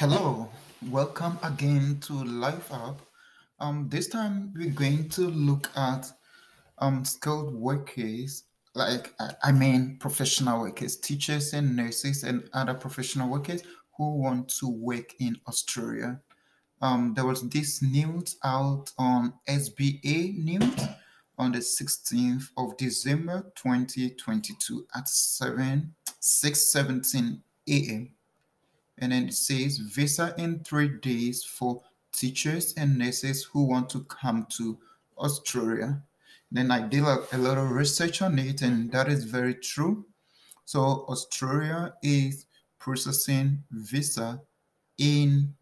Hello, welcome again to Life Up. This time we're going to look at skilled workers, like professional workers, teachers and nurses and other professional workers who want to work in Australia. There was this news out on SBA News on the 16th of December 2022 at 6:17 a.m. And then it says visa in 3 days for teachers and nurses who want to come to Australia. Then I did a lot of research on it, and that is very true. So Australia is processing visa in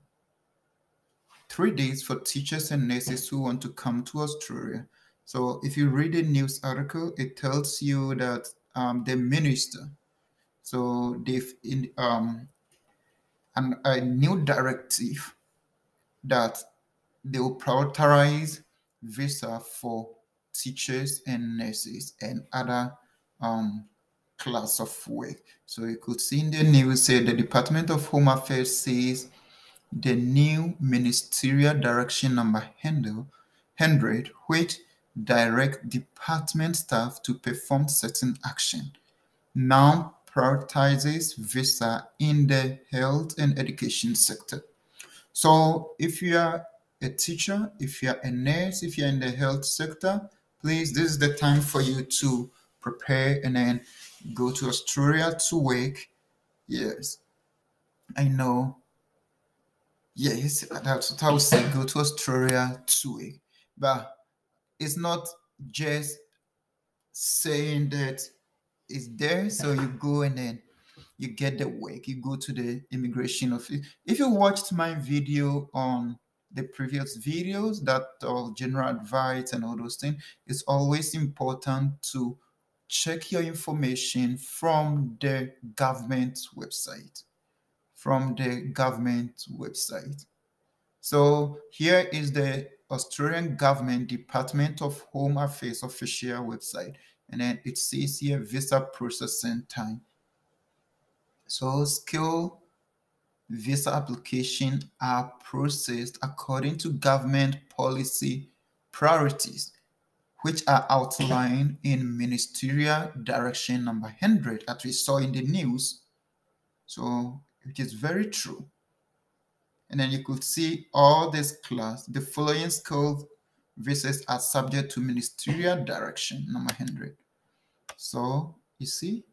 3 days for teachers and nurses who want to come to Australia. So if you read a news article, it tells you that the minister, so they've a new directive that they will prioritize visa for teachers and nurses and other class of work. So you could see in the news say the Department of Home Affairs says the new ministerial direction number 100, which direct department staff to perform certain action, now prioritizes visa in the health and education sector. So if you are a teacher, if you are a nurse, if you're in the health sector, please, this is the time for you to prepare and then go to Australia to work. Yes, I know. Yes, that's what I would say. Go to Australia to work. But it's not just saying that it's there, so you go and then you get the work, you go to the immigration office. If you watched my video on the previous videos that general advice and all those things, it's always important to check your information from the government website. So here is the Australian Government Department of Home Affairs official website, and then it says here visa processing time. So skill visa application are processed according to government policy priorities, which are outlined in Ministerial Direction number 100 that we saw in the news. So it is very true. And then you could see all this class, the following skill visas are subject to Ministerial Direction number 100. So you see,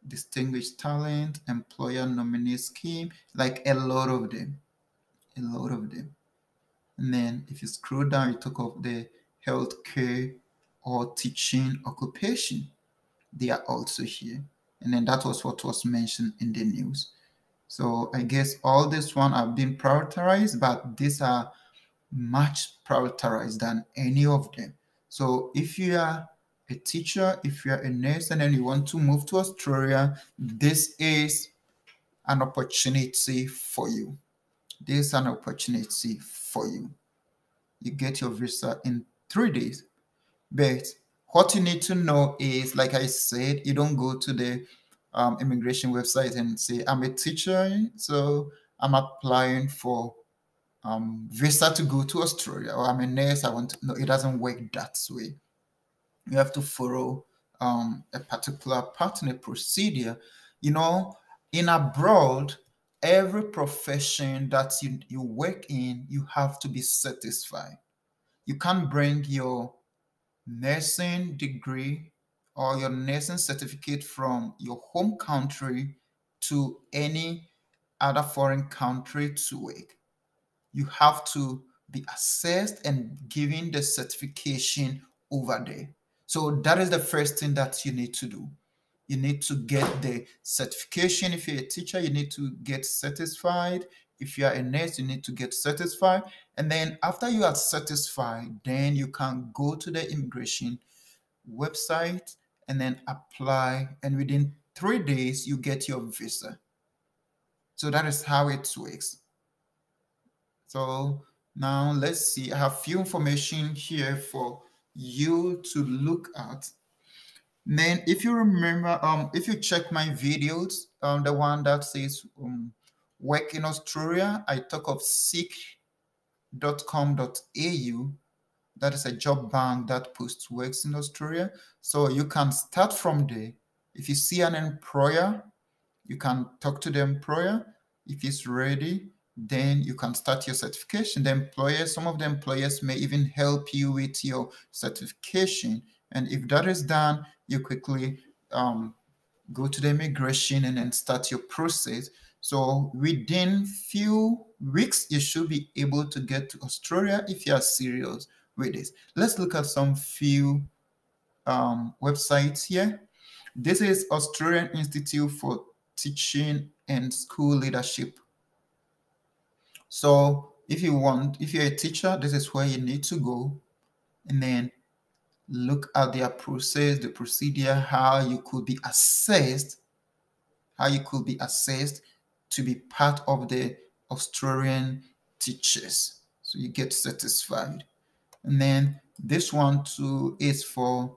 distinguished talent, employer nominee scheme, like a lot of them. And then if you scroll down, you talk of the healthcare or teaching occupation. They are also here. And then that was what was mentioned in the news. So I guess all this one have been prioritized, but these are much prioritized than any of them. So if you are a teacher, if you are a nurse, and then you want to move to Australia, this is an opportunity for you. This is an opportunity for you. You get your visa in 3 days. But what you need to know is, like I said, you don't go to the immigration website and say, I'm a teacher, so I'm applying for visa to go to Australia, or I'm a nurse, I want to. No, it doesn't work that way. You have to follow a particular partner procedure. You know, in abroad, every profession that you work in, you have to be satisfied. You can't bring your nursing degree or your nursing certificate from your home country to any other foreign country to work. You have to be assessed and given the certification over there. So that is the first thing that you need to do. You need to get the certification. If you're a teacher, you need to get satisfied. If you are a nurse, you need to get satisfied. And then after you are satisfied, then you can go to the immigration website and then apply. And within 3 days, you get your visa. So that is how it works. So now let's see. I have few information here for you to look at. Then if you remember, if you check my videos, the one that says work in Australia, I talk of seek.com.au. That is a job bank that posts works in Australia. So you can start from there. If you see an employer, you can talk to the employer. If he's ready, then you can start your certification. The employer, some of the employers may even help you with your certification. And if that is done, you quickly go to the immigration and then start your process. So within few weeks, you should be able to get to Australia if you are serious with this. Let's look at some few websites here. This is Australian Institute for Teaching and School Leadership. So if you're a teacher, this is where you need to go, and then look at their process, the procedure, how you could be assessed to be part of the Australian teachers. So you get satisfied. And then this one too is for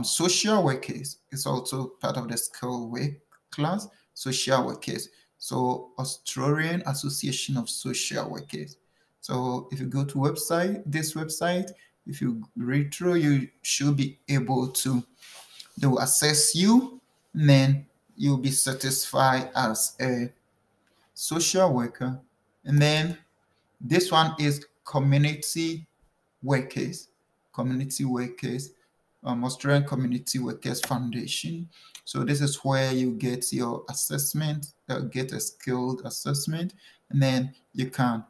social workers. It's also part of the skill work class, social workers. So Australian Association of Social Workers. So if you go to this website, if you read through, you should be able to, they will assess you, and then you'll be satisfied as a social worker. And then this one is community workers, Australian Community Workers Foundation. So this is where you get your assessment, get a skilled assessment, and then you can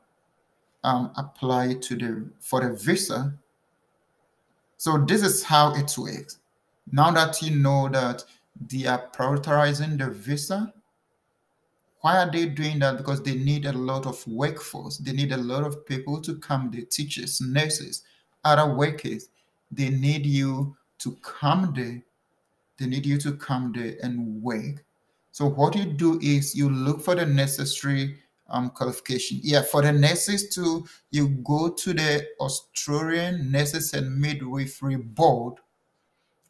apply for the visa. So this is how it works. Now that you know that they are prioritizing the visa, why are they doing that? Because they need a lot of workforce. They need a lot of people to come, the teachers, nurses, other workers. They need you to come there. They need you to come there and work. So what you do is you look for the necessary qualification. Yeah, for the nurses too, you go to the Australian Nurses and Midwifery Board,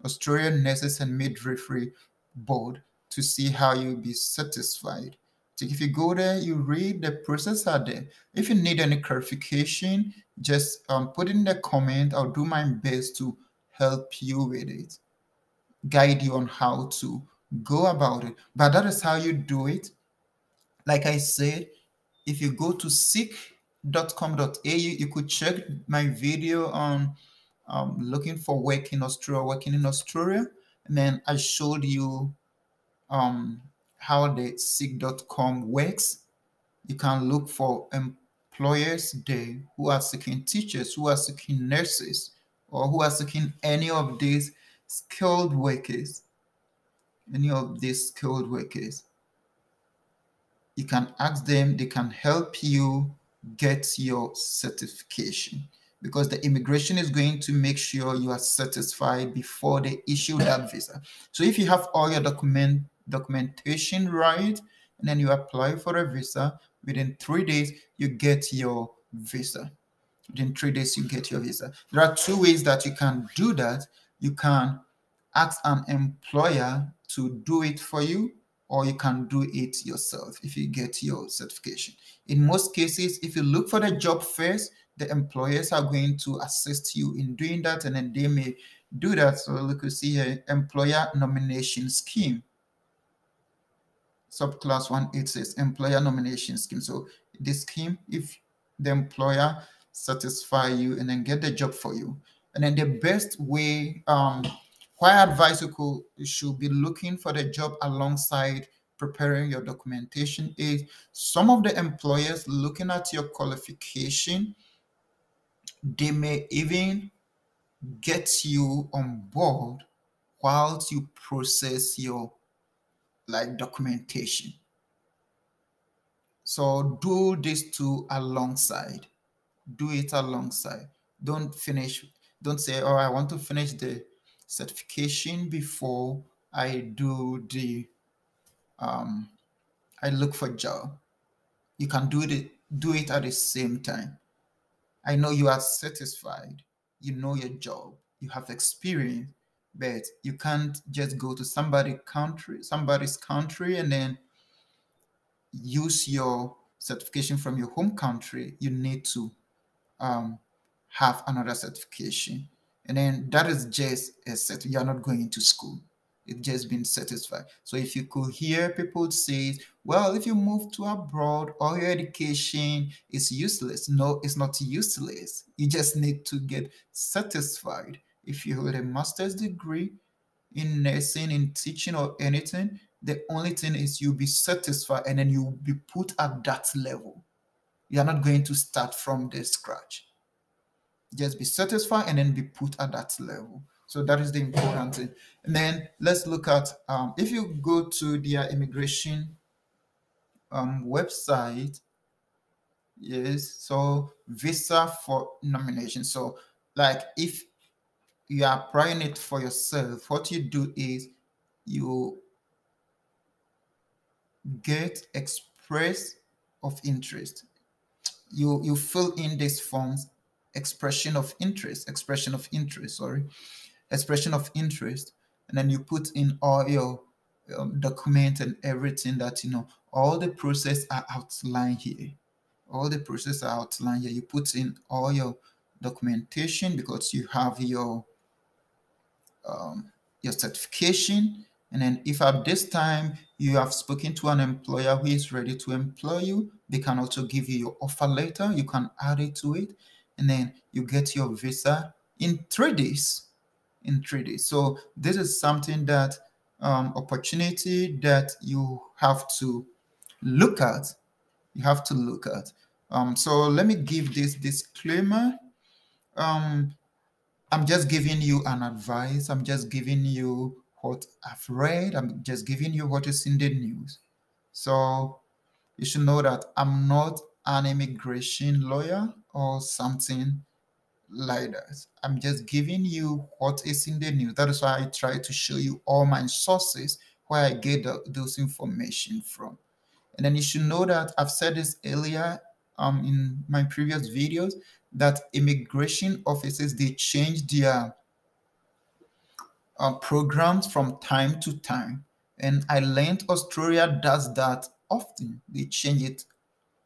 Australian Nurses and Midwifery Board, to see how you'll be satisfied. So if you go there, you read the process are there. If you need any clarification, just put in the comment. I'll do my best to help you with it, guide you on how to go about it. But that is how you do it. Like I said, if you go to seek.com.au, you could check my video on looking for work in Australia, and then I showed you how the seek.com works. You can look for employers there who are seeking teachers, who are seeking nurses, or who are seeking any of these skilled workers. You can ask them, they can help you get your certification, because the immigration is going to make sure you are satisfied before they issue that visa. So if you have all your documentation right, and then you apply for a visa, within 3 days, you get your visa. Within 3 days, you get your visa. There are two ways that you can do that. You can ask an employer to do it for you, or you can do it yourself if you get your certification. In most cases, if you look for the job first, the employers are going to assist you in doing that, and then they may do that. So look, you see here, employer nomination scheme. Subclass 186, employer nomination scheme. So this scheme, if the employer satisfy you and then get the job for you, and then the best way, why I advise you should be looking for the job alongside preparing your documentation is some of the employers looking at your qualification, they may even get you on board whilst you process your documentation. So do this too alongside. Do it alongside. Don't say, oh, I want to finish the certification before I do I look for a job. You can do it at the same time. I know you are satisfied. You know your job. You have experience, but you can't just go to somebody's country and then use your certification from your home country, you need to have another certification. And then that is just a set. You're not going to school. It's just been satisfied. So if you could hear people say, well, if you move to abroad, all your education is useless. No, it's not useless. You just need to get satisfied. If you hold a master's degree in nursing, in teaching, or anything, the only thing is you'll be satisfied and then you'll be put at that level. You're not going to start from the scratch. Just be satisfied and then be put at that level. So that is the important thing. And then let's look at, if you go to their immigration website, yes, so visa for nomination. So like if you are applying it for yourself, what you do is you get express of interest. You fill in these forms, expression of interest, and then you put in all your document and everything that all the process are outlined here. You put in all your documentation because you have your certification. And then if at this time you have spoken to an employer who is ready to employ you, they can also give you your offer letter. You can add it to it. And then you get your visa in 3 days. So this is something that opportunity that you have to look at. So let me give this disclaimer. I'm just giving you an advice. I'm just giving you what I've read. I'm just giving you what is in the news. So you should know that I'm not an immigration lawyer or something like that. I'm just giving you what is in the news. That is why I try to show you all my sources where I get those information from. And then you should know that I've said this earlier in my previous videos, that immigration offices, they change their programs from time to time. And I learned Australia does that often. They change it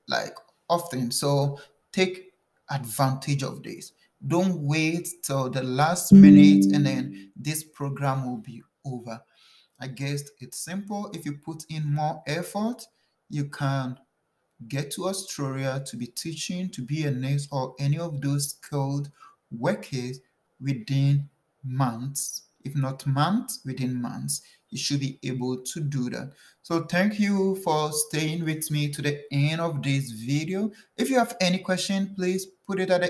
like often. So take advantage of this. Don't wait till the last minute and then this program will be over. I guess it's simple. If you put in more effort, you can get to Australia to be teaching, to be a nurse, or any of those skilled workers within months. If not months, within months, you should be able to do that. So thank you for staying with me to the end of this video. If you have any question, please put it at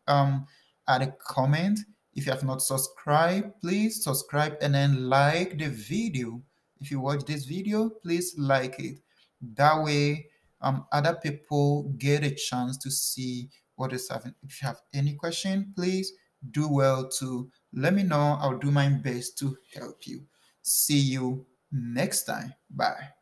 a comment. If you have not subscribed, please subscribe and then like the video. If you watch this video, please like it. That way, other people get a chance to see what is happening. If you have any question, please do well to let me know. I'll do my best to help you. See you next time. Bye.